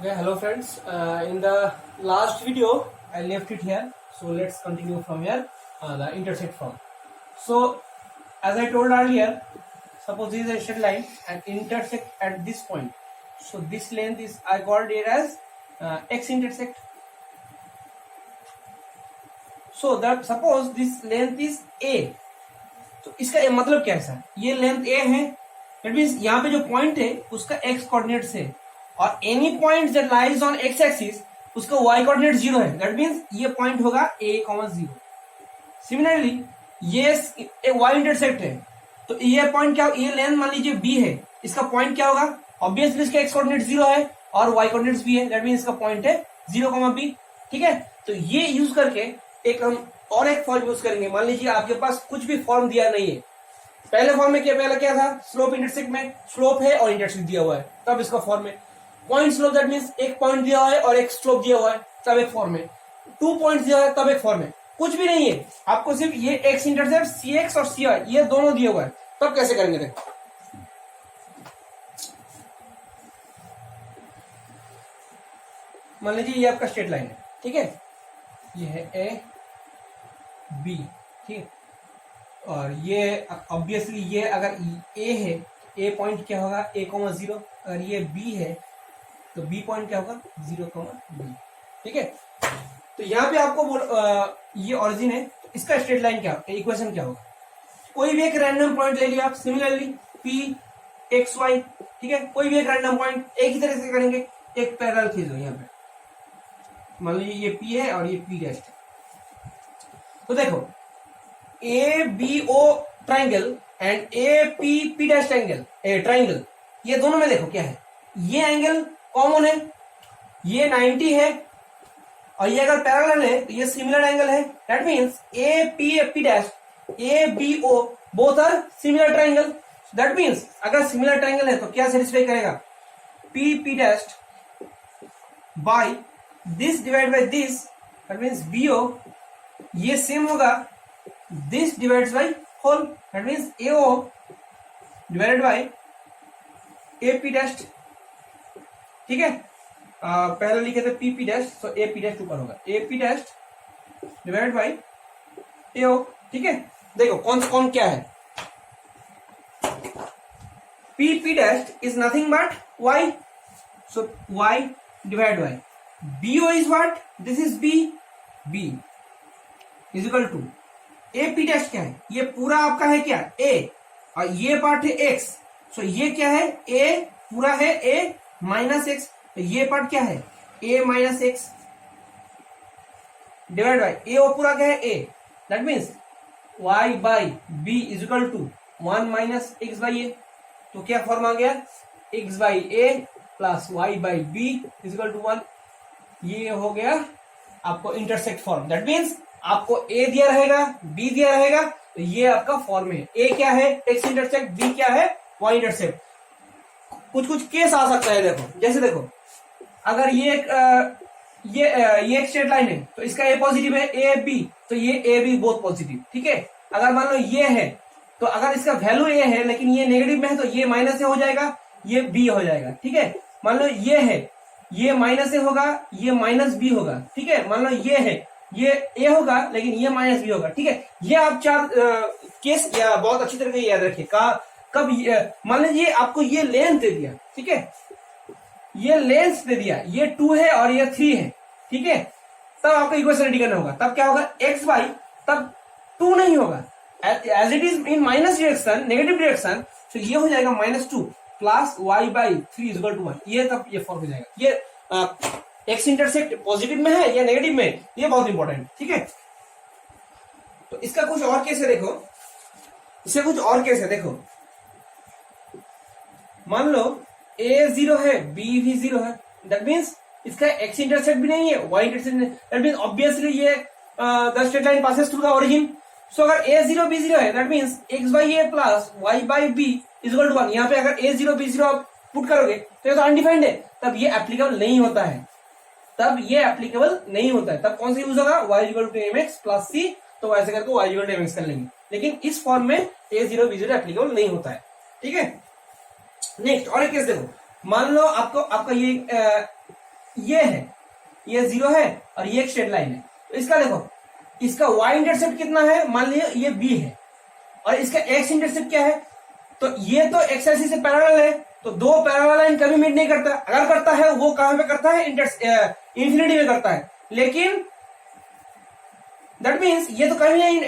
Okay, hello friends. In the last video, I left it here. So let's continue from here. The intersect form. So as I told earlier, suppose this is a straight line and intersect at this point. So this length is I called it as x intersect. So that suppose this length is a. तो इसका मतलब क्या है sir? ये length a है. That means यहाँ पे जो पॉइंट है उसका x कोऑर्डिनेट है और any point that lies on x axis उसका y कोऑर्डिनेट 0 है. दैट मींस ये पॉइंट होगा a, 0. सिमिलरली ये एक y इंटरसेक्ट है तो ये पॉइंट क्या, ये लेंथ मान लीजिए b है, इसका पॉइंट क्या होगा? ऑब्वियसली इसका x कोऑर्डिनेट 0 है और y कोऑर्डिनेट भी है. दैट मींस इसका पॉइंट है 0, b. ठीक है, तो ये यूज करके एक हम और एक फॉर्म यूज करेंगे. मान लीजिए आपके पास कुछ भी फॉर्म दिया नहीं है. पहले फॉर्म में क्या, पहले क्या था? स्लोप इंटरसेक्ट में स्लोप है और इंटरसेक्ट दिया हुआ है, तब इसका फॉर्म है. पॉइंट स्लोप दैट मींस एक पॉइंट दिया हुआ है और एक स्लोप दिया हुआ है, तब एक फॉर्म है. 2 पॉइंट्स दिया हुआ है तब एक फॉर्म है. कुछ भी नहीं है, आपको सिर्फ ये एक्स इंटरसेप्ट सी एक्स और सी वाई ये दोनों दिए हुआ है, तब कैसे करेंगे? देखो मान लीजिए ये आपका स्ट्रेट लाइन है. ठीक है, ये है ए बी. ठीक है, और ये ऑब्वियसली ये अगर ए है, ए पॉइंट क्या होगा? a, 0. अगर ये b है तो b पॉइंट क्या होगा? 0, b. ठीक है, तो यहाँ पे आपको ये ऑरिजिन है, तो इसका स्ट्रेट लाइन क्या, इक्वेशन क्या होगा? कोई भी एक रैंडम पॉइंट ले लिया आप. Similarly p x y. ठीक है, कोई भी एक रैंडम पॉइंट एक ही तरह से करेंगे. एक पैरेलल खींचो यहाँ पे, मान लीजिए ये p है और ये p डैश है. तो देखो A B O triangle and A P P dash triangle, ये दोनों में देखो क्या है, ये एंगल कॉमन है, ये 90 है और ये अगर पैरेलल है तो ये सिमिलर एंगल है. That means A P dash, A B O both are similar triangle. That means अगर सिमिलर ट्राइंगल है तो क्या सेटिस्फाई करेगा? P P dash by this divide by this. That means B O ये same होगा this divides by whole. that means AO divided by AP dash. ठीक है, पहले लिखे थे PP dash, so AP dash ऊपर होगा, AP dash divided by AO. ठीक है, देखो कौन क्या है? PP dash is nothing but Y, so Y divided by BO is what? This is B, B is equal to A P dash क्या है? ये पूरा आपका है क्या? ए, और ये पार्ट है एक्स. सो ये क्या है? ए पूरा है ए माइनस एक्स, तो ये पार्ट क्या है? A minus x divide by a. वो पूरा क्या है? A. That means y by B is equal to 1 minus x by a. तो क्या फॉर्म आ गया? X by A plus Y by B is equal to 1. ये हो गया आपको इंटरसेक्ट फॉर्म. दैट मीन्स आपको ए दिया रहेगा, बी दिया रहेगा, तो ये आपका फॉर्म है. ए क्या है? X intersect. बी क्या है? Y intersect. कुछ केस आ सकता है. देखो जैसे देखो अगर ये एक स्ट्रेट लाइन है तो इसका ए पॉजिटिव है, ए बी, तो ये ए बी बोथ पॉजिटिव. ठीक है, अगर मान लो ये है तो अगर इसका वैल्यू ए है लेकिन ये नेगेटिव में है तो ये माइनस ए हो जाएगा, ये बी हो जाएगा. ठीक है, मान लो ये है, ये माइनस ए होगा, ये माइनस बी होगा. ठीक है, मान लो ये है, ये ए होगा लेकिन ये माइनस बी होगा. ठीक है, ये आप 4 केस या बहुत अच्छी तरह से याद रखिए. कब मान लीजिए आपको ये लेंथ दे दिया. ठीक है, ये लेंथ दे दिया, ये 2 है और ये 3 है. ठीक है, तब आपको इक्वेशन रेडी करना होगा. तब क्या होगा? एक्स वाई, तब 2 नहीं होगा, as it is in minus direction, negative direction. तो ये हो जाएगा -2 plus Y by 3 is equal to 1. ये तब ये फॉर्म हो जाएगा. ये एक्स इंटरसेक्ट पॉजिटिव में है या नेगेटिव में, ये बहुत इंपॉर्टेंट. ठीक है, तो इसका कुछ और केस है. देखो इससे कुछ और केस है. देखो मान लो ए 0 है, बी भी 0 है. दैट मींस इसका एक्स इंटरसेक्ट भी नहीं है, वाई इंटरसेक्ट नहीं. दैट मींस ऑब्वियसली ये the straight line passes through the origin. So अगर ए 0 बी 0 है that means x by A plus Y by B is equal to 1. यहाँ पे अगर ए 0 बी 0 आप पुट करोगे तो ये तो अनडिफाइंड है, तब ये एप्लीकेबल नहीं होता है. तब ये एप्लीकेबल नहीं होता है. तब कौन सा यूज होगा? y equal to m x plus c. तो ऐसे करके y equal to m x कर लेंगे. लेकिन इस फॉर्म में a0 b0 एप्लीकेबल नहीं होता है. ठीक है, नेक्स्ट और एक केस देखो. मान लो आपका ये ये है, ये 0 है और ये एक स्ट्रेट लाइन है। तो इसका देखो, इसका y इंटरसेप्ट कितना है, मान लीजिए ये b है और इसका x इंटरसेप्ट क्या है, तो ये तो x एक्सिस से पैरेलल है, तो दो पैरेलल लाइन कभी मीट नहीं करता। अगर करता है वो कहां पे करता है, इंफिनिटी में करता है। लेकिन दैट मीन्स ये तो कभी नहीं,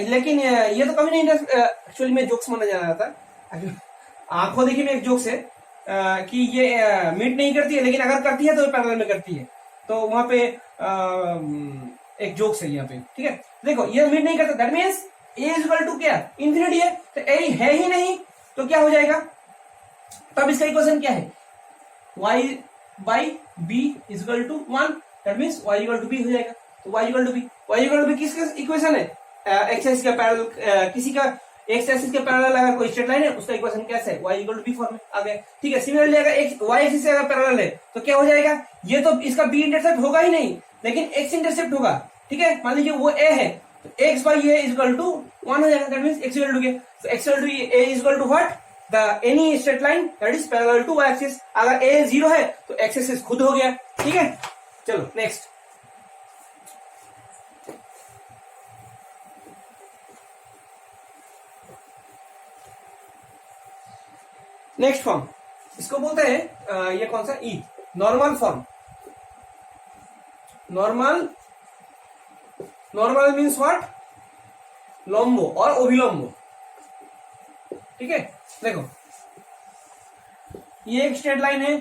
लेकिन ये तो कभी नहीं, एक्चुअली में जोक्स माना जा रहा था, आंखों देखिए में एक जोक्स है कि ये मीट नहीं करती है, लेकिन अगर करती है तो पैरेलल में करती है। तो वहां पे एक जोक्स है यहाँ पे, ठीक है। देखो ये मीट नहीं करता, that means A is equal to क्या, इंफिनिटी है, तो ए है ही नहीं, तो क्या हो जाएगा, तब इसका इक्वेशन क्या है, y by B is equal to 1, that means y equal to B हो जाएगा। तो y equal to B, y equal to B किसका इक्वेशन है, एक्स एक्सिस का पैरेलल, किसी का एक्स एक्सिस के पैरेलल अगर कोई स्ट्रेट लाइन है उसका इक्वेशन कैसे है, y equal to B form में आ गया, ठीक है। सिमिलरली अगर x y एक्सिस से अगर पैरेलल है तो क्या हो जाएगा, ये तो इसका b इंटरसेप्ट होगा ही नहीं, लेकिन x इंटरसेप्ट होगा, ठीक है। मान लीजिए वो a है, तो x by a is equal to 1 हो जाएगा, that means x equal to क्या, तो x equal to a is equal to what, the any straight line that is parallel to y axis. अगर a 0 है तो x axis खुद हो गया, ठीक है। चलो नेक्स्ट, नेक्स्ट फॉर्म इसको बोलते हैं, ये कौन सा, ई normal form. Normal means what, लंबो और अभिलंबो, ठीक है। देखो ये एक स्ट्रेट लाइन है,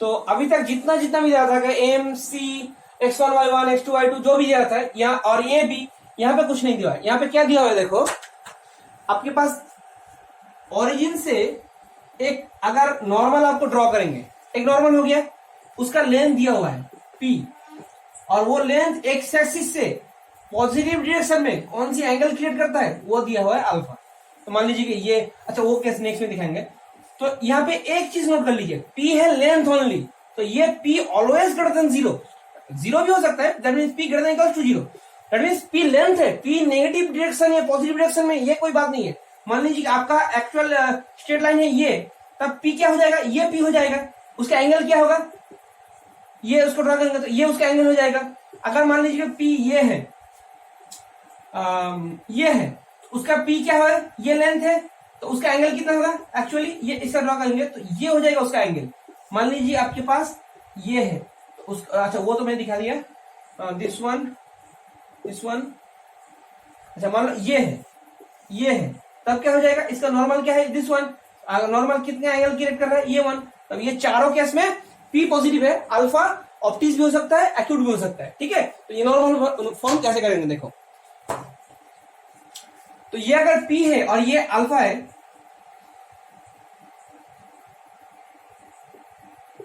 तो अभी तक जितना जितना भी दिया था M C x1 y1 x2 y2 जो भी दिया था यहाँ, और ये भी यहाँ पे कुछ नहीं दिया है। यहाँ पे क्या दिया हुआ है, देखो आपके पास ओरिजिन से एक अगर नॉर्मल आपको ड्रॉ करेंगे, एक नॉर्मल हो गया, उसका लेंथ दिया हुआ है p, और वो लेंथ एक्स एक्सिस से पॉजिटिव डायरेक्शन में कौन सी एंगल क्रिएट करता है, वो दिया हुआ है अल्फा। तो मान लीजिए कि ये, अच्छा वो कैसे नेक्स्ट में दिखाएंगे। तो यहाँ पे एक चीज नोट कर लीजिए, p है लेंथ ओनली, तो ये p ऑलवेज ग्रेटर देन 0, 0 भी हो सकता है, that means p greater than equals to 0, दैट मींस p लेंथ है, p नेगेटिव डायरेक्शन या पॉजिटिव डायरेक्शन में ये कोई बात नहीं है। मान लीजिए आपका एक्चुअल स्ट्रेट लाइन है ये, तब p क्या हो जाएगा, ये p हो जाएगा, उसका एंगल क्या होगा, ये उसको ड्रॉ करेंगे तो ये उसका एंगल हो जाएगा। अगर मान लीजिए p ये है, ये है, उसका p क्या है, ये लेंथ है, तो उसका एंगल कितना होगा, एक्चुअली ये इसका ड्रॉ करेंगे तो ये हो जाएगा उसका एंगल। मान लीजिए आपके पास ये है, तो उस, अच्छा वो तो मैंने दिखा दिया, दिस वन, अच्छा मान लो ये है, तब क्या हो जाएगा, इसका नॉर्मल क्या है, दिस वन, नॉर्मल कितने एंगल क्रिएट कर रहा है, ये 1, तब ये चारों केस में p पॉजिटिव है, अल्फा ऑप्टिस भी हो सकता है, एक्यूट भी हो सकता है, ठीक है। तो ये नॉर्मल फॉर्म कैसे करेंगे, देखो तो ये अगर p है और ये अल्फा है,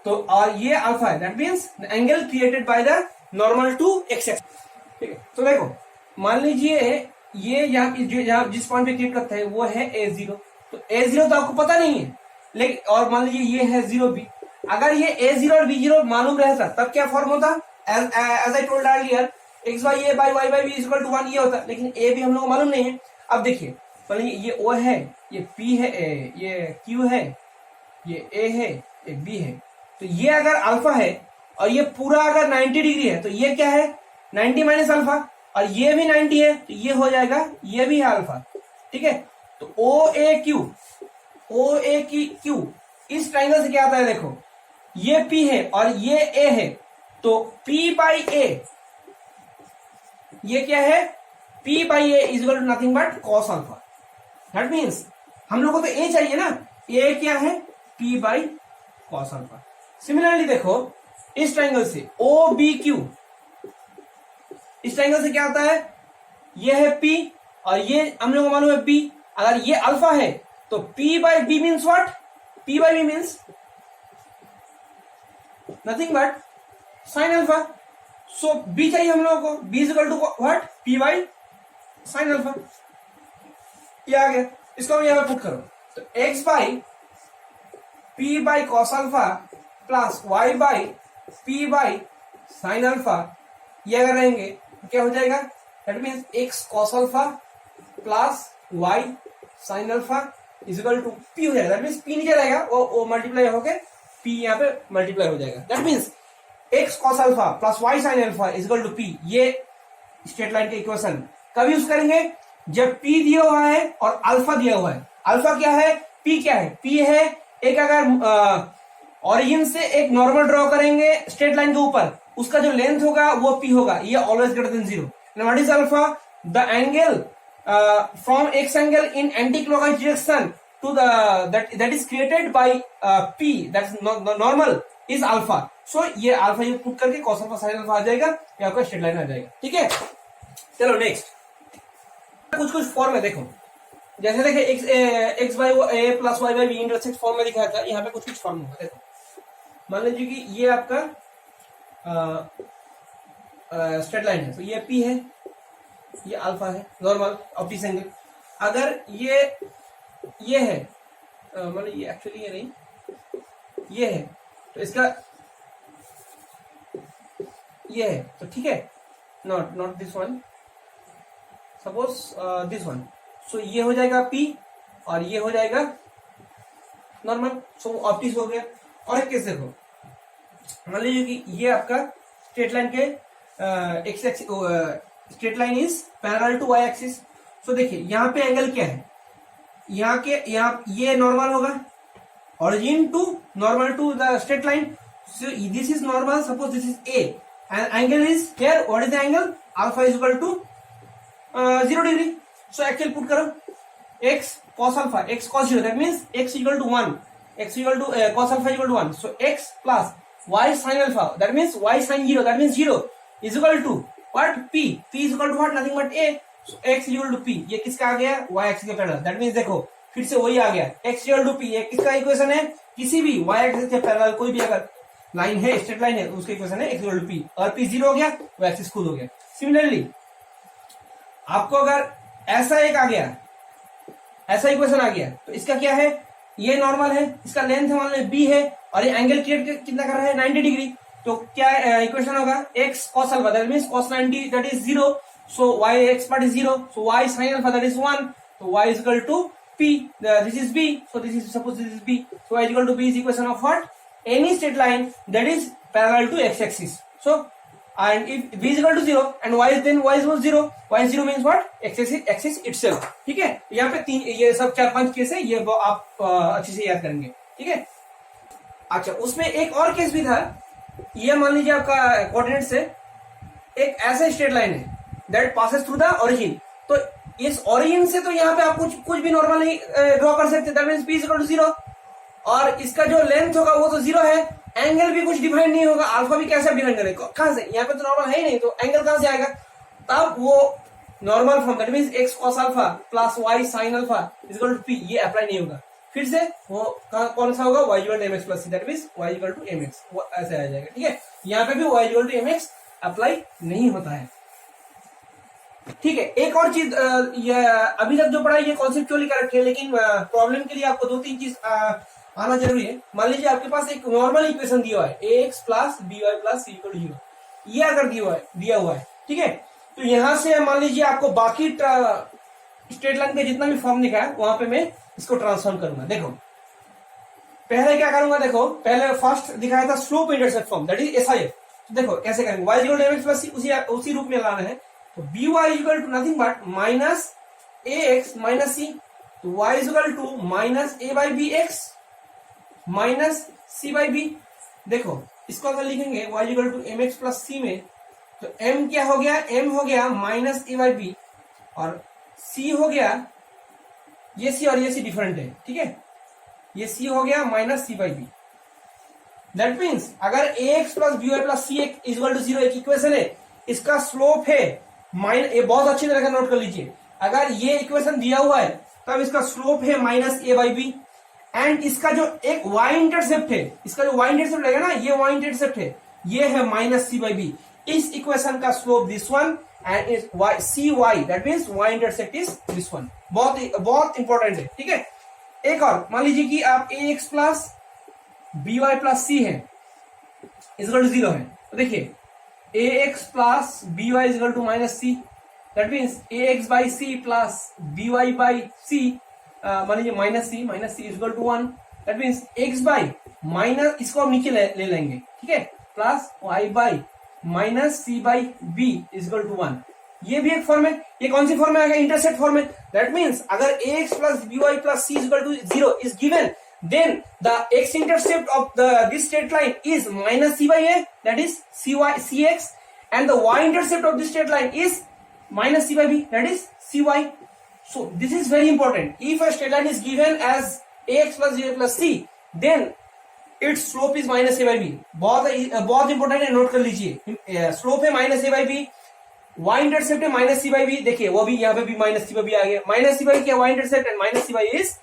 तो और ये अल्फा है, that means the angle created by the normal to X axis, ठीक है। तो देखो मान लीजिए ये यहाँ जिस पॉइंट पे क्लिक करते हैं वो है a0, तो a0 तो आपको पता नहीं है, लेकिन और मान लीजिए ये है 0b, अगर ये a0 और b0 मालूम रहता तब क्या फॉर्म होता, as I told earlier x by a by y by b equal to 1 ये होता, लेकिन a भी हम लोग को मालूम नहीं है। अब देखिए मान लीजिए ये o है, ये p है, ये q है, ये a है, ये b है, तो ये अगर अल्फा है और ये पूरा अगर 90 डिग्री है तो ये क्या है, 90 माइनस अल्फा, और ये भी 90 है तो ये हो जाएगा, ये भी है अल्फा, ठीक है। तो ओ ए क्यू इस ट्राइंगल से क्या आता है, देखो ये p है और ये a है, तो p बाई a, ये क्या है, p by a is equal to nothing but cos alpha, that means हम लोग को तो a चाहिए ना, a क्या है, p by cos alpha. Similarly देखो इस ट्राइंगल से ओ बी क्यू, इस ट्राइंगल से क्या आता है, ये है p और ये हम लोग को मालूम है b, अगर ये अल्फा है तो p by b means what, p by b means nothing but sine alpha, so b चाहिए हम लोगों को, b is equal to what, p by sine alpha, ये आ गया। इसको हम यहां पे पुट करो, तो x by p by cos alpha plus y by p by sine alpha, ये अगर रहेंगे तो क्या हो जाएगा, that means x cos alpha plus y sine alpha is equal to P हो जाएगा। दैट मीन्स पी नीचे रहेगा, वो मल्टीप्लाई होके पी यहाँ पे मल्टीप्लाई हो जाएगा। That means X cos alpha plus Y sine alpha is equal to P. ये स्ट्रेट लाइन के इक्वेशन कब यूज करेंगे? जब पी दिया हुआ है और अल्फा दिया हुआ है। अल्फा क्या है, पी क्या है? पी है एक, अगर ओरिजिन से एक नॉर्मल ड्रॉ करेंगे स्ट्रेट लाइन के ऊपर, उसका जो लेंथ होगा वो पी होगा, ये always greater than zero. What is alpha? The angle from x angle in anticlockwise direction to that is created by p, that's normal, is alpha. So ये alpha ये पुट करके cos alpha sine alpha आ जाएगा, ये आपका straight line आ जाएगा। ठीक है, चलो नेक्स्ट कुछ कुछ फॉर्म है। देखो जैसे देखे X by A plus Y by B intersect form में दिखाया था, यहाँ पे कुछ कुछ फॉर्म होगा। देखो मान लीजिए कि ये आपका स्ट्रेट लाइन है, तो ये पी है, ये अल्फा है नॉर्मल ऑप्टिक्स एंगल। अगर ये है मतलब ये एक्चुअली ये नहीं, ये है तो इसका ये है, तो ठीक है, not this one, suppose this one. So ये हो जाएगा पी और ये हो जाएगा नॉर्मल, सो ऑप्टिक्स हो गया। और एक केस देखो, मान लीजिए कि ये आपका स्ट्रेट लाइन के x straight line is parallel to y axis. So देखिए यहाँ पे एंगल क्या है, यहाँ ये नॉर्मल होगा, origin to normal to the straight line. So this is normal, suppose this is A and angle is here, what is the angle? Alpha is equal to 0 degree. So actually put karo x cos alpha, x cos 0, that means x is equal to 1, x is equal to cos alpha is equal to 1. So x plus y sin alpha, that means y sin 0, that means 0 is equal to what? P. P is equal to what? Nothing but A. So x is equal to P. ये किसका आ गया? y axis के parallel. that means देखो फिर से वही आ गया, x equal to P. ये किसका इक्वेशन है? किसी भी y एक्सिस के पैरेलल कोई भी अगर लाइन है, स्ट्रेट लाइन है, उसका इक्वेशन है x इक्वल टू पी। और p जीरो हो गया तो एक्सिस खुद हो गया। सिमिलरली आपको अगर ऐसा एक आ गया, ऐसा इक्वेशन आ गया, तो इसका क्या है? ये नॉर्मल है, इसका लेंथ मान लो b है और ये एंगल क्रिएट कितना कर रहा है? 90 डिग्री। तो क्या इक्वेशन होगा? x cos alpha, that means cos 90 that is 0, so y x part is 0, so y sin alpha that is 1, तो y is equal to P, this is B, so this is, suppose this is B, so y is equal to B is equation of what? Any straight line that is parallel to x-axis. So, and if B is equal to 0 and y is then y is equal to 0, y is 0 means what? x-axis itself. ठीक है, यहाँ पे तीन, ये सब 4-5 case है, ये आप अच्छे से याद करेंगे। ठीक है, अच्छा उसमें एक और केस भी था। ये मान लीजिए आपका कोऑर्डिनेट से एक ऐसा स्ट्रेट लाइन है that passes through the origin, तो इस ओरिजिन से तो यहाँ पे आप कुछ भी नॉर्मल नहीं ड्रॉ कर सकते, that means p is equal to 0, और इसका जो लेंथ होगा वो तो 0 है, एंगल भी कुछ डिफाइन नहीं होगा, अल्फा भी कैसे डिफाइन करेंगे, कहां से? यहाँ पे तो नॉर्मल है ही नहीं, तो एंगल कहां से आएगा? तब वो normal form, that means x cos alpha plus y sin alpha is equal to p, ये अप्लाई नहीं होगा। फिर से वो कौन सा होगा? y equal to mx plus c, that means y equal to mx, वो ऐसे आ जाएगा। ठीक है, यहाँ पे भी y equal to mx apply नहीं होता है। ठीक है, एक और चीज, ये अभी तक जो पढ़ा ये कॉन्सेप्चुअली करेक्ट है, लेकिन प्रॉब्लम के लिए आपको 2-3 चीज आना जरूरी है। मान लीजिए आपके पास एक नॉर्मल इक्वेशन दिया हुआ है, ax plus by plus c equal to 0, ये अगर दिया हुआ है, ठीक है, तो यहां से मान लीजिए आपको बाकी स्ट्रेट लाइन का जितना भी फॉर्म दिखा है वहां पे मैं इसको ट्रांसफॉर्म करूंगा। देखो पहले क्या करूंगा, देखो पहले फर्स्ट दिखाया था slope intercept form, that is SIF। तो देखो कैसे करेंगे, y equal to mx plus c, उसी रूप में लाना है, तो by equal to nothing but minus ax minus c, तो y equal to minus a by B X minus c by B. देखो इसको अगर लिखेंगे y equal to mx plus c में, तो m क्या हो गया? m हो गया माइनस a बाई बी, और c हो गया, ये c और ये c डिफरेंट है, ठीक है, ये c हो गया minus c by B. That means अगर ax plus by plus c equal to 0 एक इक्वेशन है, इसका स्लोप है माइनस, ये बहुत अच्छी तरह से नोट कर लीजिए, अगर ये इक्वेशन दिया हुआ है तब इसका स्लोप है minus a by B, and इसका जो एक y इंटरसेप्ट है, इसका जो y इंटरसेप्ट रहेगा ना, ये y इंटरसेप्ट है, ये है माइनस c बाई बी। इस इक्वेशन का slope this one and is cy, that means y intercept is this one. बहुत इंपॉर्टेंट है, ठीक है। एक और मान लीजिए कि आप ax plus by plus c है इक्वल टू 0 है, तो देखिए ax plus by equal to minus c, that means ax by c plus by by c मान लीजिए minus C equal to 1, that means X by minus, इसको हम नीचे ले लेंगे, ठीक है, plus Y by minus C by B equal to 1। ये भी एक फॉर्म है। ये कौन सी फॉर्म में आ गया? इंटरसेप्ट फॉर्म में। दैट मीन्स अगर ax plus by plus c equal to 0 is given, then the x intercept of this straight line is minus c by a, that is cx, and the y intercept of this straight line is minus c by b, that is cy. So this is very important. If a straight line is given as ax plus by plus c, then its slope is minus a by b. बहुत important है, note कर लीजिए। Slope है minus a by b, y intercept है minus c by b। देखिए वो भी यहाँ पे भी माइनस c by b आ गया। माइनस c by क्या y intercept, and minus c by is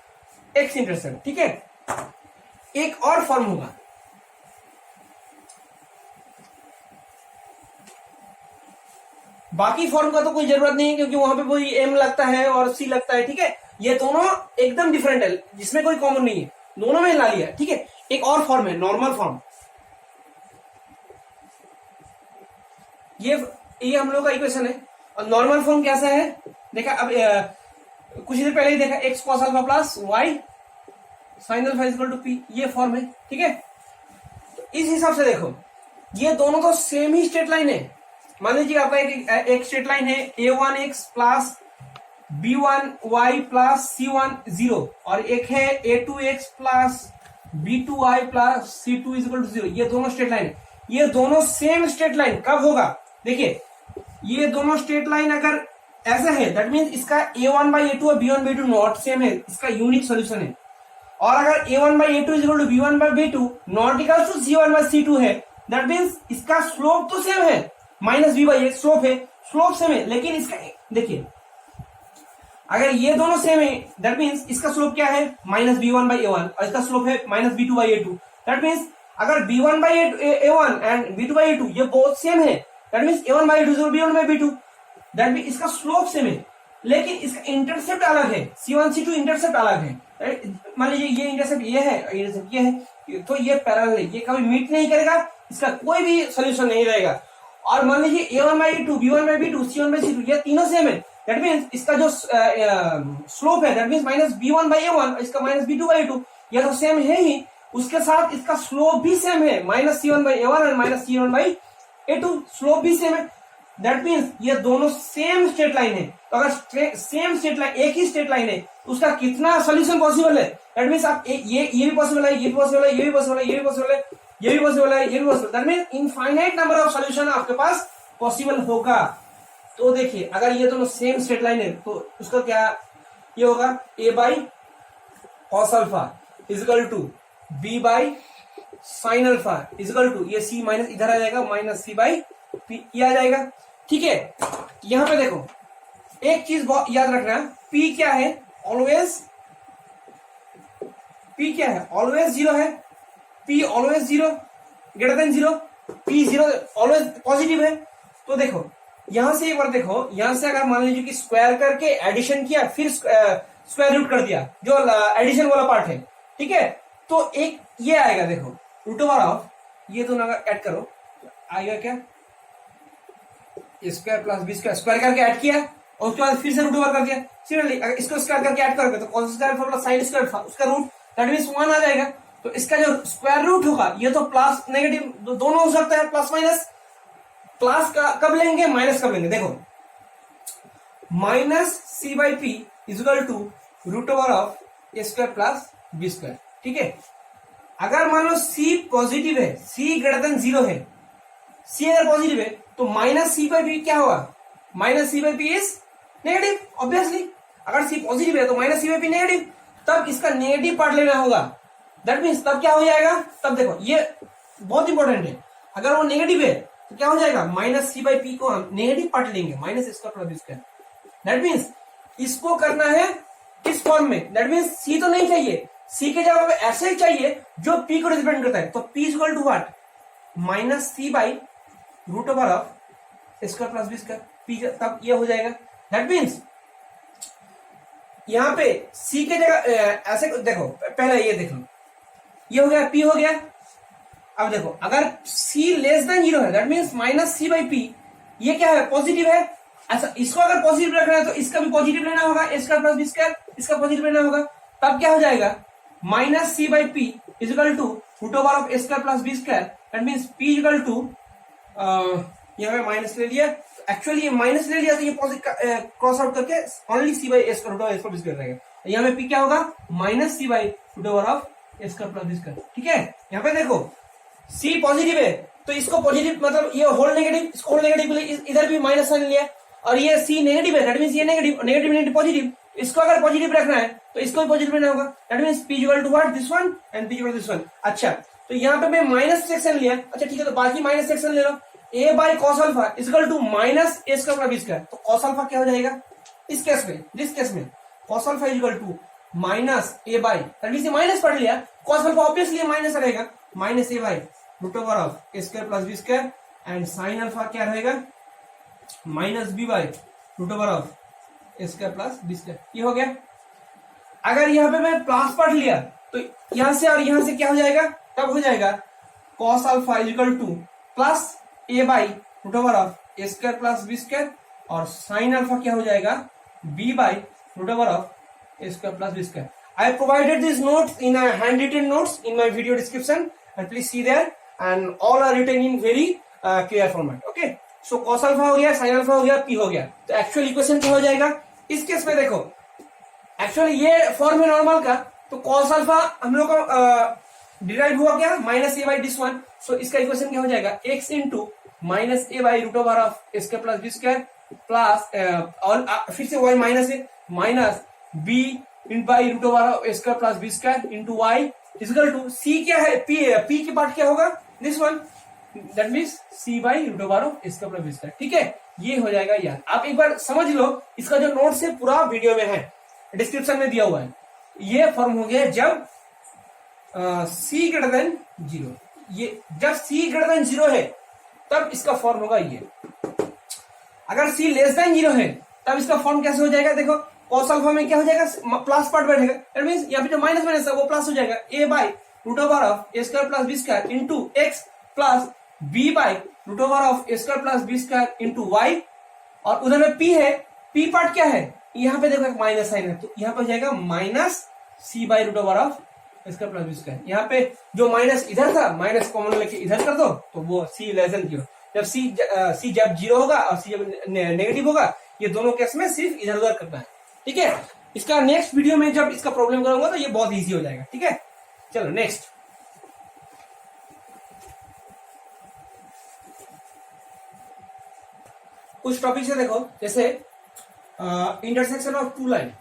x intercept, ठीक है। एक और फॉर्म होगा, बाकी फॉर्म का तो कोई जरूरत नहीं है क्योंकि वहां पे कोई m लगता है और c लगता है, ठीक है। ये दोनों एकदम डिफरेंट है, जिसमें कोई कॉमन नहीं है, दोनों में ला लिया, ठीक है। एक और फॉर्म है नॉर्मल फॉर्म। ये हम लोग का इक्वेशन है। और नॉर्मल फॉर्म कैसा है देखा, अब कुछ देर पहले ही देखा, X cos alpha plus Y sine alpha equal to P, ये फॉर्म है, ठीक है। तो इस हिसाब से देखो, ये दोनों तो सेम ही स्ट्रेट लाइन है। मान लीजिए आपका एक स्ट्रेट लाइन है a1x plus b1y plus c1 0, और एक है a2x plus b2y plus c2 equal to 0। ये दोनों स्ट्रेट लाइन है। ये दोनों सेम स्ट्रेट लाइन कब होगा? देखिए, ये दोनों स्ट्रेट लाइन अगर ऐसा है, दैट मीन्स इसका a1 बाई a2 और b1 बाई 2 नॉट सेम है, इसका यूनिक सोल्यूशन है। और अगर a1 by a2 equal to b1 by b2 not equal to c1 by c2 है, दैट मीन्स इसका स्लोप तो सेम है, minus b by X slope है, स्लोप सेम है, लेकिन इसका देखिए, अगर ये दोनों सेम है, दैट मीन्स इसका स्लोप क्या है? माइनस b1 बाई a1, और इसका स्लोप है minus b2 by a2। That means अगर b1 by a1 and b2 by a2 ये बोथ सेम है, that means a1 by a2 b1 by b2, that means इसका slope same है, लेकिन इसका इंटरसेप्ट अलग है। c1 c2 इंटरसेप्ट अलग है। मान लीजिए ये इंटरसेप्ट ये है, इंटरसेप्ट ये है, तो ये पैरेलल है, ये कभी मीट नहीं करेगा, इसका कोई भी सोल्यूशन नहीं रहेगा। और मान लीजिए a1 by a2 b1 by b2 c1 by c2 ये तीनों सेम है, दैट मीन्स इसका जो स्लोप है, that means minus b1 by a1, इसका माइनस b2 बाई a2, ये तो सेम है ही, उसके साथ इसका स्लोप भी सेम है, minus c1 by a1 and minus c1 by a2, slope भी सेम है। दैट मीन्स ये दोनों सेम स्ट्रेट लाइन है। तो अगर सेम स्ट्रेट लाइन, एक ही स्ट्रेट लाइन है, उसका कितना सोल्यूशन पॉसिबल है? दैट मीन्स आप ये भी पॉसिबल है, ये भी पॉसिबल है, ये भी पॉसिबल है, ये भी पॉसिबल है, ये भी पॉसिबल है, ये भी possible. That means infinite number of solution आपके पास पॉसिबल होगा। तो देखिए, अगर ये दोनों सेम स्ट्रेट लाइन है तो उसका क्या ये होगा? a by cos alpha is equal to b by sine alpha is equal to, ये c माइनस इधर आ जाएगा, माइनस c बाई p, ये आ जाएगा, ठीक है। यहां पे देखो, एक चीज बहुत याद रखना, p क्या है? ऑलवेज p क्या है? ऑलवेज जीरो है। p always zero, greater than zero, p zero always positive है। तो देखो, यहां से एक बार देखो, यहां से अगर मान लीजिए कि स्क्वायर करके एडिशन किया, फिर स्क्वायर रूट कर दिया, जो एडिशन वाला पार्ट है, ठीक है, तो एक ये आएगा, देखो रूट ओवर ऑफ, ये दोनों अगर ऐड करो आएगा क्या? Square plus B square, square करके ऐड किया और उसके बाद फिर से रूट ओवर कर दिया। सिमिलरली अगर इसको स्क्वायर करके ऐड करोगे तो cos square plus sine square था, उसका रूट दैट मींस 1 आ जाएगा। तो इसका जो स्क्वायर रूट होगा, ये तो प्लस नेगेटिव दोनों हो सकता है, प्लस माइनस। प्लस का कब लेंगे, माइनस कब लेंगे? देखो, minus C by P is equal to root over of A square plus B square, ठीक है। अगर मान लो सी पॉजिटिव है, सी ग्रेटर देन जीरो है, सी अगर पॉजिटिव है तो माइनस सी बाई पी क्या होगा? Minus C by P is negative, obviously. अगर सी पॉजिटिव है तो minus C by P negative, तब इसका नेगेटिव पार्ट लेना होगा। दैट मीन्स तब क्या हो जाएगा? तब देखो, ये बहुत इंपॉर्टेंट है, अगर वो नेगेटिव है तो क्या हो जाएगा? माइनस सी बाई पी को हम नेगेटिव पार्ट लेंगे, minus square plus B square. That मीन्स इसको करना है किस फॉर्म में? दैट मीन्स सी तो नहीं चाहिए, सी के जगह पे ऐसे ही चाहिए जो पी को रिप्रेजेंट करता है। तो P equal to what? Minus C by root over of square plus B square, P, तब ये हो जाएगा। दैट मीन्स यहां पे सी के जगह ऐसे देखो, पहले ये देख लो, ये हो गया, पी हो गया। अब देखो, अगर c लेस देन जीरो है, that means minus C by P, ये क्या है? पॉजिटिव है, अच्छा, इसको अगर पॉजिटिव रखना है तो इसका भी पॉजिटिव लेना होगा, A square plus B square, इसका पॉजिटिव लेना होगा, तब क्या हो जाएगा minus C by P is equal to root over of A square plus B square, that means P is equal to, यहाँ पे माइनस ले लिया, एक्चुअली ये माइनस ले लिया तो ये क्रॉस आउट करके only C by A square root over A square B square रहेगा, यहाँ पे पी क्या होगा minus C by root over of A square plus B square. ठीक है, यहाँ पे देखो सी पॉजिटिव है तो इसको पॉजिटिव मतलब ये होल नेगेटिव, इसको होल नेगेटिव इधर भी माइनस साइन लिया, और ये सी नेगेटिव है दैट मींस ये नेगेटिव नेगेटिव नेगेटिव पॉजिटिव, इसको अगर पॉजिटिव रखना है तो इसको भी पॉजिटिव लेना होगा, that means p equal to what this one and p equal to this one. अच्छा, तो यहाँ पे मैं माइनस सेक्शन लिया, अच्छा ठीक है, तो बाकी माइनस सेक्शन ले लो, a by cos alpha equal to minus a square plus b square, तो cos अल्फा क्या हो जाएगा इस केस में, दिस केस में cos alpha equal to minus a by, that means ये माइनस पढ़ लिया, cos अल्फा ऑब्वियसली माइनस रहेगा, minus a by root over of a square plus b square, and sin alpha क्या रहेगा minus b by root over of A square plus B square. ये हो गया। अगर यहाँ पे मैं प्लस पढ़ लिया तो यहां से और यहां से क्या हो जाएगा, तब हो जाएगा cos alpha equal to plus A by root over of A square plus B square, और साइन अल्फा क्या हो जाएगा b by root over of A square plus B square. I have provided these notes in a handwritten notes in my video description, and please see there, and all are written in very clear format. Okay. So cos alpha हो गया, sin alpha हो गया, p हो गया, तो actual equation क्या हो जाएगा इस केस में, देखो एक्चुअली ये फॉर्म है नॉर्मल का, तो cos अल्फा हम लोग को डिराइव हुआ क्या minus a by this one, so इसका इक्वेशन क्या हो जाएगा x into minus a by root over of A square plus B square plus और फिर से y minus a minus b into by root over of A square plus B square into y equal to c क्या है p की part क्या होगा this one, that means c by root over of इसका plus इसका। ठीक है, ये हो जाएगा यार, आप एक बार समझ लो, इसका जो नोट्स है पूरा वीडियो में है, डिस्क्रिप्शन में दिया हुआ है। ये फॉर्म हो गया जब c ग्रेटर देन 0, ये जब c ग्रेटर देन 0 है तब इसका फॉर्म होगा ये, अगर c लेस देन 0 है तब इसका फॉर्म कैसे हो जाएगा, देखो cos अल्फा में क्या हो जाएगा प्लस पार्ट बैठेगा, दैट मींस यहाँ पे जो माइनस माइनस है वो प्लस हो जाएगा, a by root over of A square plus B square into x plus b by root over of A square plus B square into y, और उधर में p है, p पार्ट क्या है यहाँ पे देखो एक माइनस साइन है, तो यहाँ पे हो जाएगा minus c by root over of A square plus B square, यहाँ पे जो माइनस इधर था माइनस कॉमन लेके इधर कर दो तो वो c लेस देन 0, जब c जब 0 होगा और c जब नेगेटिव होगा, ये दोनों केस में सिर्फ इधर उधर करना है। ठीक है, इसका नेक्स्ट वीडियो में जब इसका प्रॉब्लम करूंगा तो ये बहुत इजी हो जाएगा। ठीक है, चलो नेक्स्ट, कुछ टॉपिक से देखो, जैसे intersection of two line,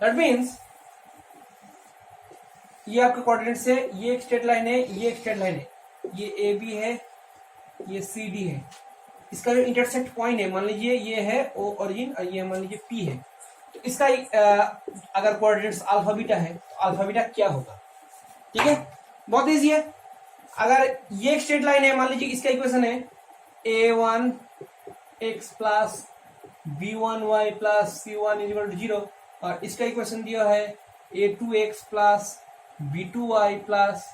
that means ये आपके कोऑर्डिनेट्स है, ये एक स्ट्रेट लाइन है, ये एक स्ट्रेट लाइन है, ये ए बी है, ये सी डी है, इसका जो इंटरसेक्ट पॉइंट है मान लीजिए ये है ओ ओरिजिन और ये मान लीजिए पी है, तो इसका अगर कोऑर्डिनेट्स अल्फा बीटा है तो अल्फा बीटा क्या होगा। ठीक है, बहुत इजी है। अगर ये एक स्ट्रेट लाइन है, मान लीजिए इसका इक्वेशन है a1 x plus b1 y plus c1 equal to 0, और इसका इक्वेशन दिया है a2 x plus b2 y plus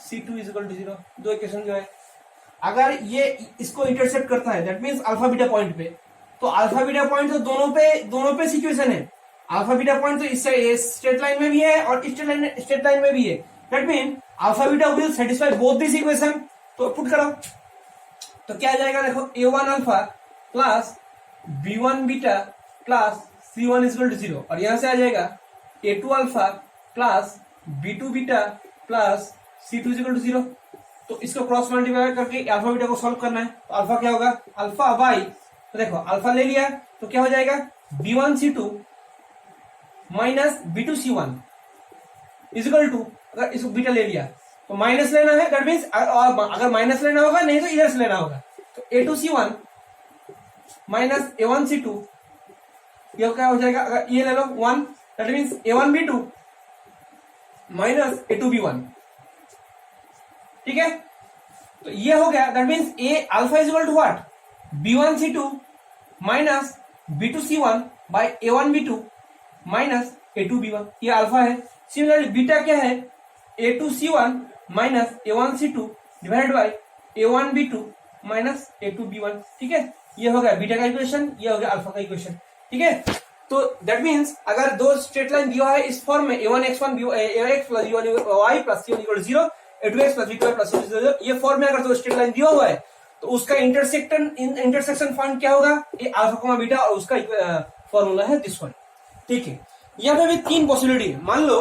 c2 equal to 0, दो इक्वेशन जो है, अगर ये इसको इंटरसेप्ट करता है that means alpha beta point पे, तो अल्फा बीटा पॉइंट तो दोनों पे सिचुएशन है, अल्फा बीटा पॉइंट तो इस स्ट्रेट लाइन में भी है और स्ट्रेट लाइन में भी है, that mean alpha beta will satisfy both this equation, तो पुट करो तो क्या आ जाएगा, देखो a1 alpha plus b1 beta plus c1 equal to 0, और यहां से आ जाएगा a2 alpha plus b2 beta plus c2 equal to 0, तो इसको क्रॉस मल्टीप्लाई करके अल्फा बीटा को सॉल्व करना है, तो अल्फा क्या होगा अल्फा बाई, तो देखो अल्फा ले लिया तो क्या हो जाएगा b1 c2 minus b2 c1 equal to, अगर इसको बीटा ले लिया तो माइनस लेना है, दैट मींस अगर माइनस लेना होगा नहीं तो इधर से लेना होगा, तो a2 c1 minus a1 c2, ये क्या हो जाएगा, अगर ये ले लो 1, that means a1 b2 minus a2 b1। ठीक है, तो ये हो गया, that means a alpha is equal to what b1 c2 minus b2 c1 by a1 b2 minus a2 b1, ये अल्फा है। सिमिलरली बीटा क्या है A2C1 minus A1C2 divided by A1B2 minus A2B1। ठीक है, ये हो गया बीटा का इक्वेशन, ये हो गया अल्फा का इक्वेशन। ठीक है, तो दैट मीन्स अगर दो स्ट्रेट लाइन दिया है इस फॉर्म में A1x1 Ax plus B1y plus C1 equal 0, A2x plus B2y plus C2 0, ये फॉर्म में अगर दो स्ट्रेट लाइन दिया हुआ है तो उसका इंटरसेक्शन पॉइंट क्या होगा, ये अल्फा कॉमा बीटा, और उसका फॉर्मूला है दिस वन। ठीक है, यहाँ पे भी तीन पॉसिबिलिटी है। मान लो